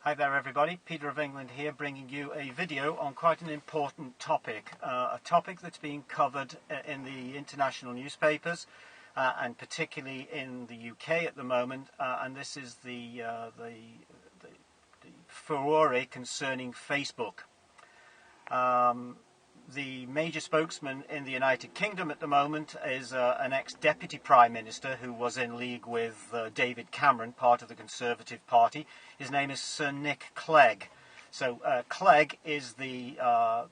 Hi there everybody, Peter of England here, bringing you a video on quite an important topic, a topic that's being covered in the international newspapers and particularly in the UK at the moment, and this is the furore concerning Facebook. The major spokesman in the United Kingdom at the moment is an ex-deputy Prime Minister who was in league with David Cameron, part of the Conservative Party. His name is Sir Nick Clegg. So Clegg is the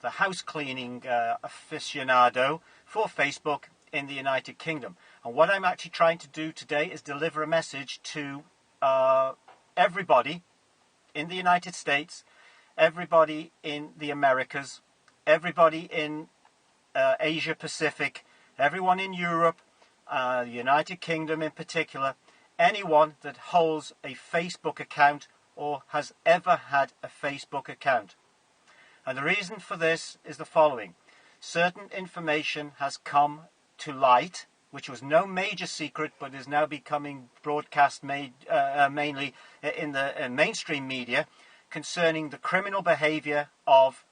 house cleaning aficionado for Facebook in the United Kingdom. And what I'm actually trying to do today is deliver a message to everybody in the United States, everybody in the Americas, everybody in Asia Pacific, everyone in Europe, the United Kingdom in particular, anyone that holds a Facebook account or has ever had a Facebook account. And the reason for this is the following. Certain information has come to light, which was no major secret, but is now becoming broadcast mainly in the mainstream media, concerning the criminal behavior of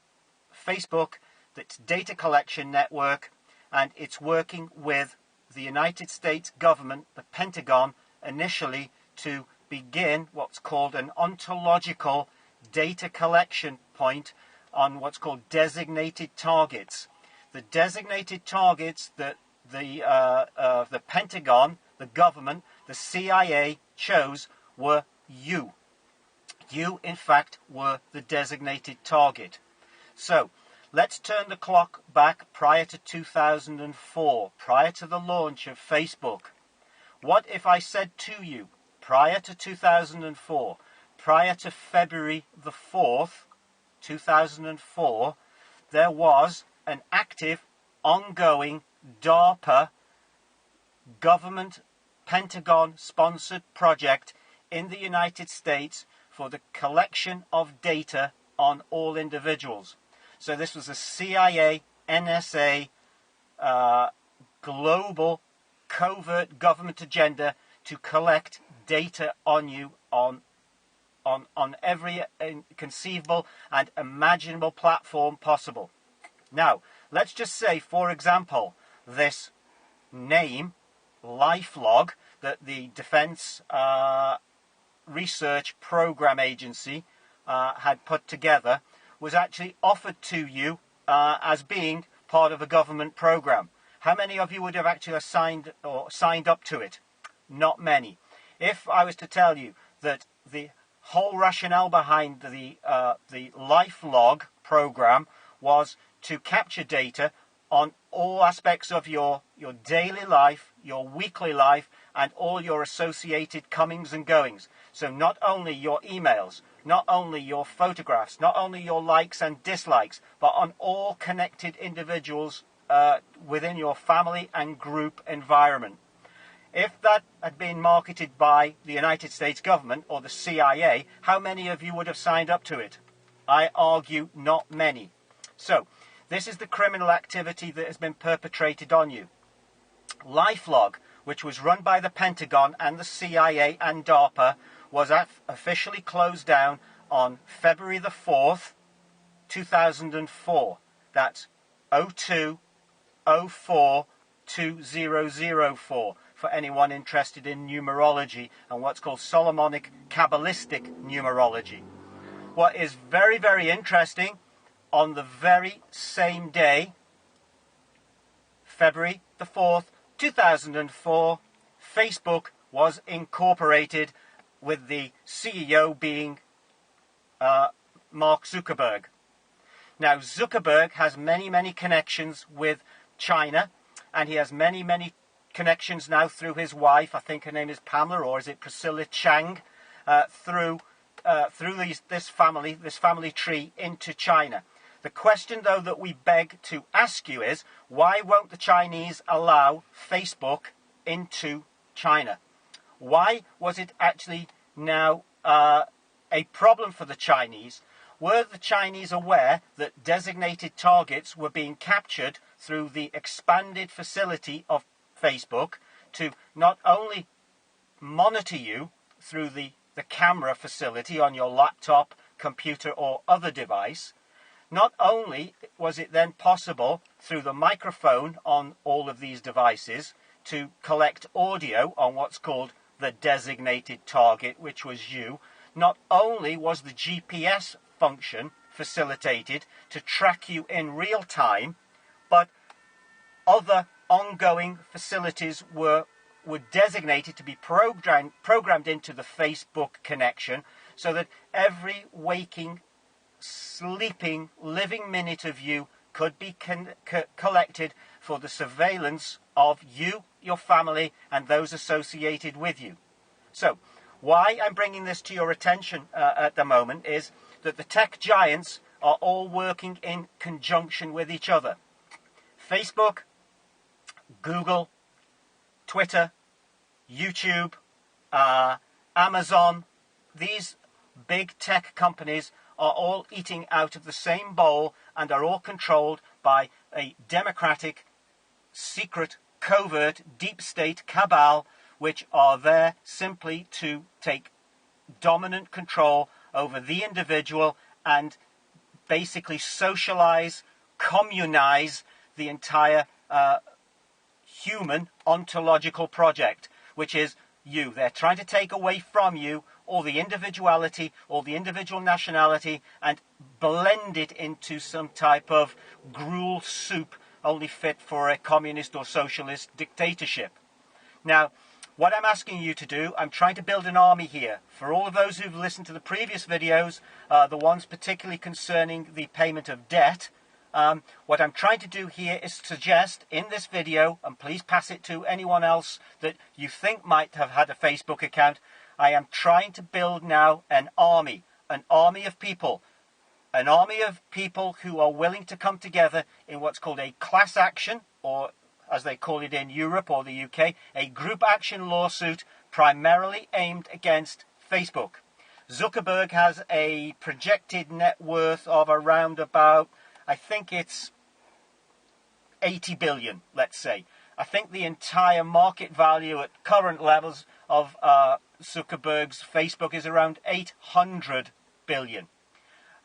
Facebook, its data collection network, and it's working with the United States government, the Pentagon, initially to begin what's called an ontological data collection point on what's called designated targets. The designated targets that the Pentagon, the government, the CIA chose were you. You, in fact, were the designated target. So, let's turn the clock back prior to 2004, prior to the launch of Facebook. What if I said to you, prior to 2004, prior to February the 4th, 2004, there was an active, ongoing DARPA government Pentagon-sponsored project in the United States for the collection of data on all individuals. So this was a CIA, NSA, global covert government agenda to collect data on you on every conceivable and imaginable platform possible. Now, let's just say, for example, this name, LifeLog, that the Defense Research Program Agency had put together, was actually offered to you as being part of a government program. How many of you would have actually signed up to it? Not many. If I was to tell you that the whole rationale behind the LifeLog program was to capture data on all aspects of your daily life, your weekly life, and all your associated comings and goings. So not only your emails, not only your photographs, not only your likes and dislikes, but on all connected individuals within your family and group environment. If that had been marketed by the United States government or the CIA, how many of you would have signed up to it? I argue not many. So, this is the criminal activity that has been perpetrated on you. LifeLog, which was run by the Pentagon and the CIA and DARPA, was officially closed down on February the 4th, 2004. That's 02042004 for anyone interested in numerology and what's called Solomonic Kabbalistic numerology. What is very, very interesting, on the very same day, February the 4th, 2004, Facebook was incorporated, with the CEO being Mark Zuckerberg. Now, Zuckerberg has many, many connections with China, and he has many, many connections now through his wife, I think her name is Pamela, or is it Priscilla Chang, through this family tree into China. The question, though, that we beg to ask you is, why won't the Chinese allow Facebook into China? Why was it actually now a problem for the Chinese? Were the Chinese aware that designated targets were being captured through the expanded facility of Facebook to not only monitor you through the the camera facility on your laptop, computer or other device, not only was it then possible through the microphone on all of these devices to collect audio on what's called the designated target, which was you, not only was the GPS function facilitated to track you in real time, but other ongoing facilities were designated to be programmed into the Facebook connection so that every waking, sleeping, living minute of you could be collected for the surveillance of you, your family, and those associated with you. So, why I'm bringing this to your attention at the moment is that the tech giants are all working in conjunction with each other. Facebook, Google, Twitter, YouTube, Amazon, these big tech companies are all eating out of the same bowl and are all controlled by a democratic, secret, covert, deep state cabal, which are there simply to take dominant control over the individual and basically socialize, communize the entire human ontological project, which is you. They're trying to take away from you all the individuality, all the individual nationality, and blend it into some type of gruel soup only fit for a communist or socialist dictatorship. Now, what I'm asking you to do, I'm trying to build an army here. For all of those who've listened to the previous videos, the ones particularly concerning the payment of debt, what I'm trying to do here is suggest in this video, and please pass it to anyone else that you think might have had a Facebook account, I am trying to build now an army of people. An army of people who are willing to come together in what's called a class action, or as they call it in Europe or the UK, a group action lawsuit primarily aimed against Facebook. Zuckerberg has a projected net worth of around about, I think it's 80 billion, let's say. I think the entire market value at current levels of Zuckerberg's Facebook is around 800 billion.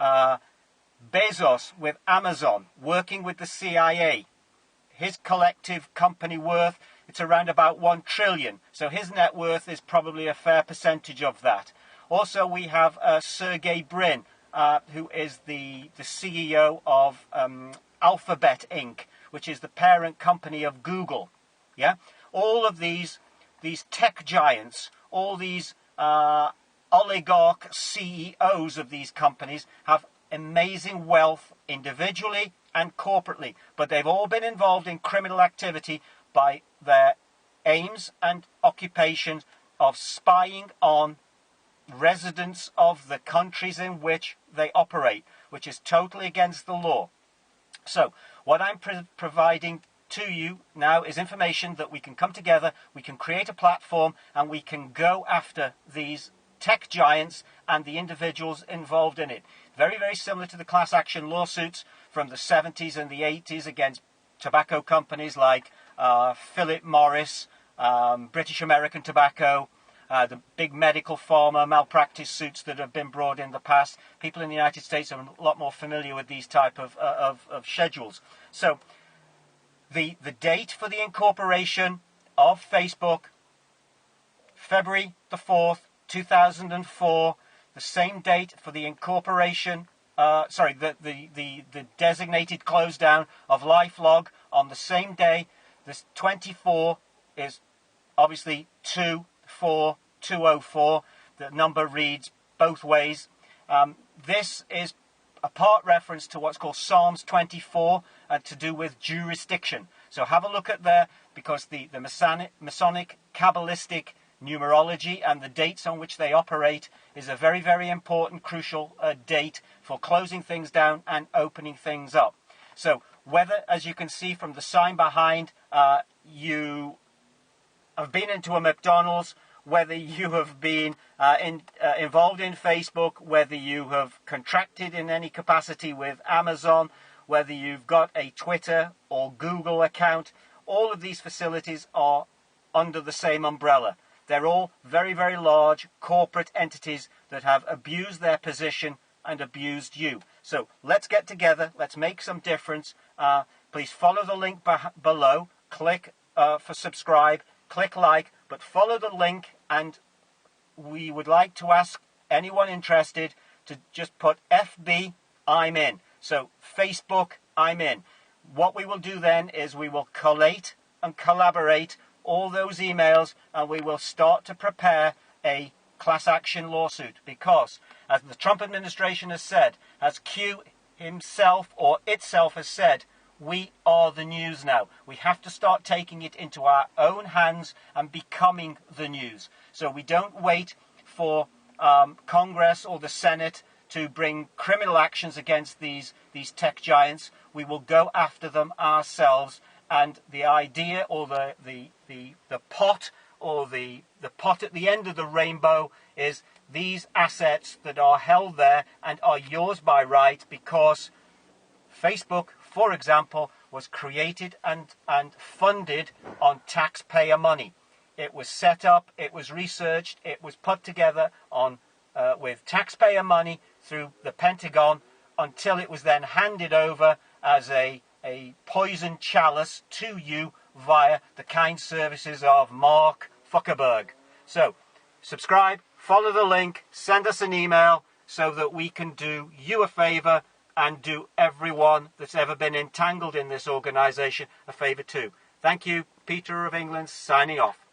Bezos with Amazon, working with the CIA, his collective company worth, it's around about 1 trillion. So his net worth is probably a fair percentage of that. Also, we have Sergey Brin, who is the CEO of Alphabet Inc., which is the parent company of Google. Yeah, all of these tech giants, all these oligarch CEOs of these companies have amazing wealth individually and corporately, but they've all been involved in criminal activity by their aims and occupations of spying on residents of the countries in which they operate, which is totally against the law. So what I'm providing to you now is information that we can come together, we can create a platform, and we can go after these tech giants and the individuals involved in it. Very, very similar to the class action lawsuits from the 70s and the 80s against tobacco companies like Philip Morris, British American Tobacco, the big medical pharma malpractice suits that have been brought in the past. People in the United States are a lot more familiar with these type of schedules. So the date for the incorporation of Facebook, February the 4th, 2004, the same date for the incorporation, the designated close down of LifeLog on the same day. This 24 is obviously 24204. The number reads both ways. This is a part reference to what's called Psalms 24 to do with jurisdiction. So have a look at there, because the Masonic Kabbalistic numerology and the dates on which they operate is a very, very important, crucial date for closing things down and opening things up. So whether, as you can see from the sign behind, you have been into a McDonald's, whether you have been involved in Facebook, whether you have contracted in any capacity with Amazon, whether you've got a Twitter or Google account, all of these facilities are under the same umbrella. They're all very, very large corporate entities that have abused their position and abused you. So let's get together. Let's make some difference. Please follow the link below. Click for subscribe. Click like. But follow the link, and we would like to ask anyone interested to just put FB, I'm in. So Facebook, I'm in. What we will do then is we will collate and collaborate all those emails, and we will start to prepare a class action lawsuit, because, as the Trump administration has said, as Q himself or itself has said, we are the news now. We have to start taking it into our own hands and becoming the news. So we don't wait for Congress or the Senate to bring criminal actions against these tech giants. We will go after them ourselves. And the idea, or the pot, or the pot at the end of the rainbow, is these assets that are held there and are yours by right, because Facebook, for example, was created and funded on taxpayer money. It was set up, it was researched, it was put together on with taxpayer money through the Pentagon, until it was then handed over as a poison chalice to you via the kind services of Mark Zuckerberg. So, subscribe, follow the link, send us an email, so that we can do you a favour and do everyone that's ever been entangled in this organisation a favour too. Thank you. Peter of England signing off.